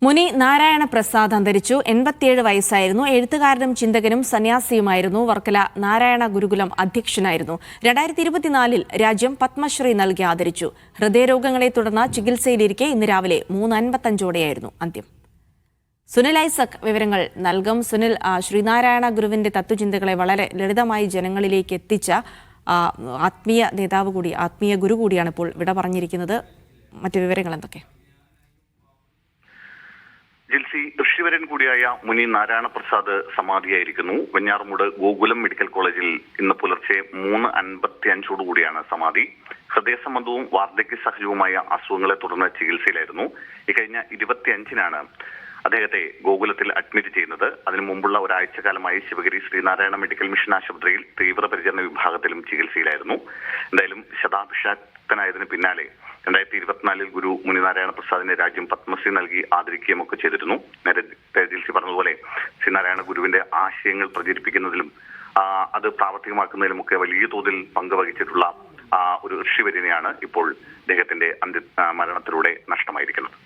മുനി നാരായണ പ്രസാദ് അന്തരിച്ചു. 87 വയസ്സായിരുന്നു. എഴുത്തുകാരനും ചിന്തകനും സന്യാസിയുമായിരുന്നു. വർക്കല നാരായണ ഗുരുകുലം അധ്യക്ഷനായിരുന്നു. 2024 രാജ്യം പത്മശ്രീ നൽകി ആദരിച്ചു. ഹൃദയരോഗങ്ങളെ തുടർന്ന് ചികിത്സയിലിരിക്കെ ഇന്ന് രാവിലെ 3:55ഓടെയായിരുന്നു അന്ത്യം. സുനിൽ ഐസക് വിവരങ്ങൾ നൽകും. സുനിൽ, ശ്രീനാരായണ ഗുരുവിന്റെ തത്വചിന്തകളെ വളരെ ലളിതമായി ജനങ്ങളിലേക്ക് എത്തിച്ച ആത്മീയ നേതാവ് കൂടി, ആത്മീയ ഗുരു കൂടിയാണ് ഇപ്പോൾ വിട പറഞ്ഞിരിക്കുന്നത്. മറ്റു വിവരങ്ങൾ എന്തൊക്കെ? ജിൽസി, ഋഷിവരൻ കൂടിയായ മുനി നാരായണ പ്രസാദ് സമാധിയായിരിക്കുന്നു. വെഞ്ഞാറമൂട് ഗോകുലം മെഡിക്കൽ കോളേജിൽ ഇന്ന് പുലർച്ചെ 3:55ഓടുകൂടിയാണ് സമാധി. ഹൃദയസംബന്ധവും വാർദ്ധക്യ സഹജവുമായ അസുഖങ്ങളെ തുടർന്ന് ചികിത്സയിലായിരുന്നു. ഇക്കഴിഞ്ഞ 25-നാണ് അദ്ദേഹത്തെ ഗോകുലത്തിൽ അഡ്മിറ്റ് ചെയ്യുന്നത്. അതിനു മുമ്പുള്ള ഒരാഴ്ചക്കാലമായി ശിവഗിരി ശ്രീനാരായണ മെഡിക്കൽ മിഷൻ ആശുപത്രിയിൽ തീവ്രപരിചരണ വിഭാഗത്തിലും ചികിത്സയിലായിരുന്നു. എന്തായാലും ശതാഭിഷാക്തനായതിനു പിന്നാലെ 2024 ഗുരു മുനിനാരായണ പ്രസാദിന് രാജ്യം പത്മശ്രീ നൽകി ആദരിക്കുകയും ഒക്കെ ചെയ്തിരുന്നു. നേരത്തെ ജിൽസി പറഞ്ഞതുപോലെ ശ്രീനാരായണ ഗുരുവിന്റെ ആശയങ്ങൾ പ്രചരിപ്പിക്കുന്നതിലും അത് പ്രാവർത്തികമാക്കുന്നതിലുമൊക്കെ വലിയ തോതിൽ പങ്കുവഹിച്ചിട്ടുള്ള ഒരു ഋഷിവര്യനെയാണ് ഇപ്പോൾ അദ്ദേഹത്തിന്റെ മരണത്തിലൂടെ നഷ്ടമായിരിക്കുന്നത്.